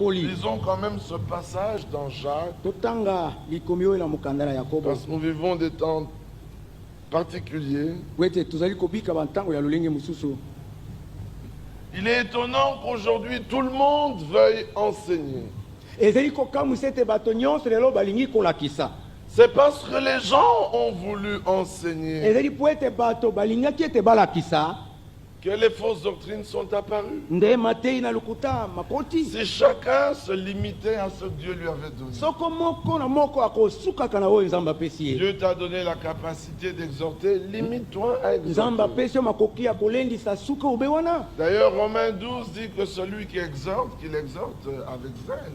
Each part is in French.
Lisons quand même ce passage dans Jacques. Parce que nous vivons des temps particuliers. Il est étonnant qu'aujourd'hui tout le monde veuille enseigner. C'est parce que les gens ont voulu enseigner que les fausses doctrines sont apparues. Si chacun se limitait à ce que Dieu lui avait donné. Dieu t'a donné la capacité d'exhorter, limite-toi à exhorter. D'ailleurs, Romains 12 dit que celui qui exhorte, qu'il exhorte avec zèle.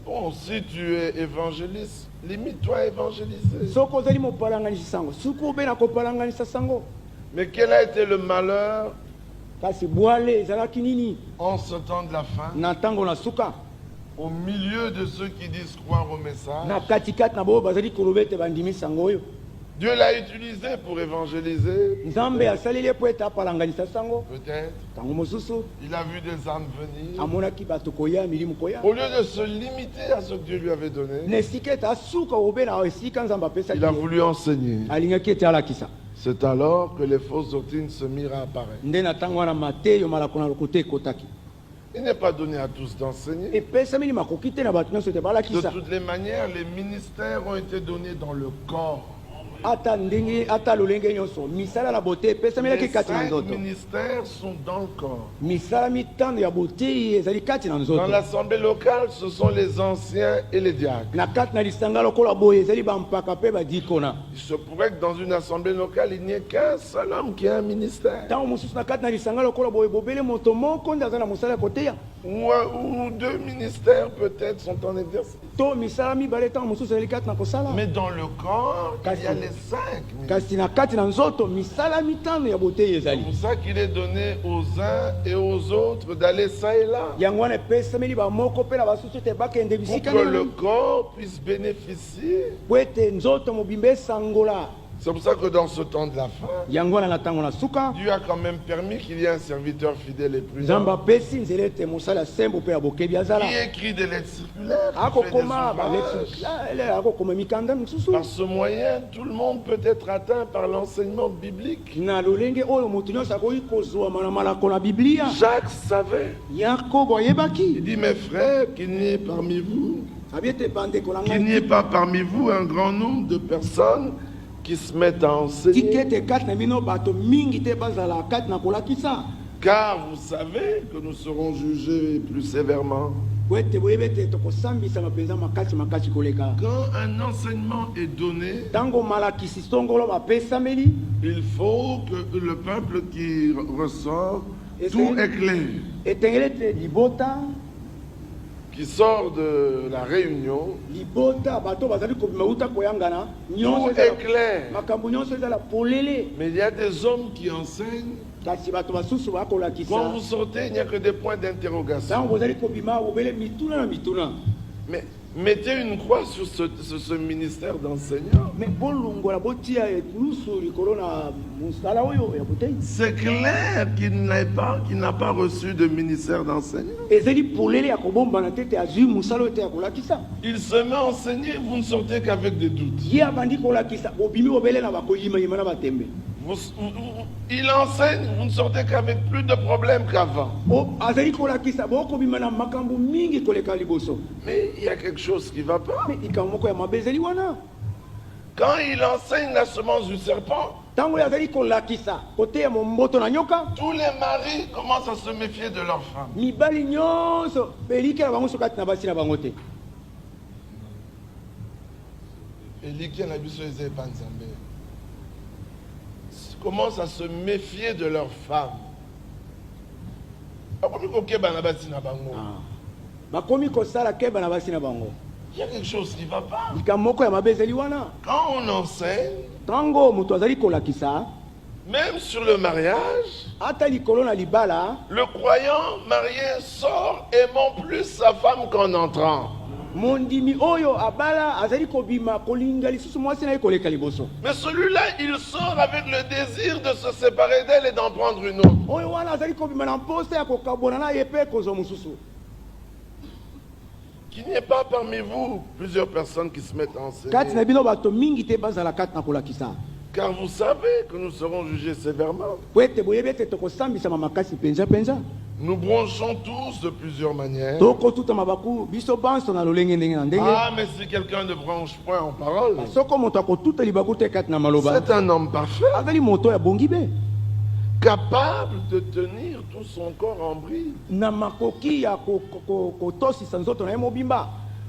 Bon, si tu es évangéliste, limite-toi à évangéliser. Mais quel a été le malheur en ce temps de la fin, au milieu de ceux qui disent croire au message? Dieu l'a utilisé pour évangéliser. Peut-être. Il a vu des âmes venir. Au lieu de se limiter à ce que Dieu lui avait donné, il a voulu enseigner. C'est alors que les fausses doctrines se mirent à apparaître. Il n'est pas donné à tous d'enseigner. De toutes les manières, les ministères ont été donnés dans le corps. Les 5 ministères sont dans le corps. Dans l'assemblée locale, ce sont les anciens et les diacres. Il se pourrait que dans une assemblée locale, il n'y ait qu'un seul homme qui a un ministère. Ou 2 ministères peut-être sont en exercice. Mais dans le corps, il y a les 5 ministères. C'est pour ça qu'il est donné aux uns et aux autres d'aller ça et là. Pour que le corps puisse bénéficier. C'est pour ça que dans ce temps de la fin, Dieu a quand même permis qu'il y ait un serviteur fidèle et prudent qui écrit des lettres circulaires, qui fait des ouvrages. Par ce moyen, tout le monde peut être atteint par l'enseignement biblique. Jacques savait. Il dit, mes frères, qu'il n'y ait parmi vous, qu'il n'y ait pas parmi vous un grand nombre de personnes qui se mettent à enseigner. Car vous savez que nous serons jugés plus sévèrement. Quand un enseignement est donné, il faut que le peuple qui ressort, tout est clair, qui sort de la réunion, tout est clair. Mais il y a des hommes qui enseignent. Quand vous sortez, il n'y a que des points d'interrogation. Mais mettez une croix sur ce ministère d'enseignant. C'est clair qu'il n'a pas reçu de ministère d'enseignant. Il se met à enseigner, vous ne sortez qu'avec des doutes. Il enseigne, vous ne sortez qu'avec plus de problèmes qu'avant. Mais il y a quelque chose qui ne va pas. Quand il enseigne la semence du serpent, tous les maris commencent à se méfier de leurs femmes. Commencent à se méfier de leurs femmes. Il y a quelque chose qui ne va pas. Quand on enseigne, même sur le mariage, le croyant marié sort aimant plus sa femme qu'en entrant. Mais celui-là, il sort avec le désir de se séparer d'elle et d'en prendre une autre. Qu'il n'y ait pas parmi vous plusieurs personnes qui se mettent en scène. Car vous savez que nous serons jugés sévèrement. Nous bronchons tous de plusieurs manières. Ah, mais si quelqu'un ne bronche point en parole, c'est un homme parfait, capable de tenir tout son corps en bride.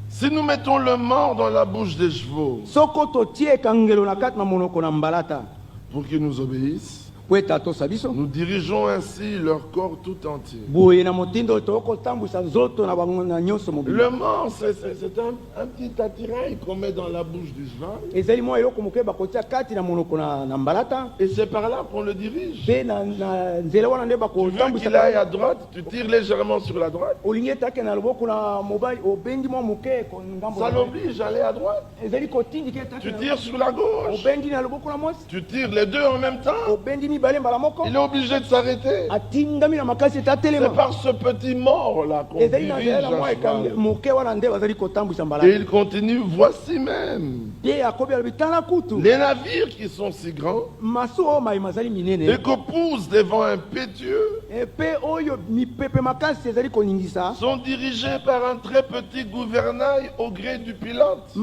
Si nous mettons le mort dans la bouche des chevaux pour qu'ils nous obéissent, nous dirigeons ainsi leur corps tout entier. Le mort, c'est un petit attirail qu'on met dans la bouche du cheval. Et c'est par là qu'on le dirige. Tu veux qu'il aille à droite, tu tires légèrement sur la droite. Ça l'oblige à aller à droite. Tu tires sur la gauche. Tu tires les deux en même temps. Il est obligé de s'arrêter. C'est par ce petit mort-là qu'on dirige à cheval. Et il continue, voici même les navires qui sont si grands et que poussent des vents impétueux sont dirigés par un très petit gouvernail au gré du pilote.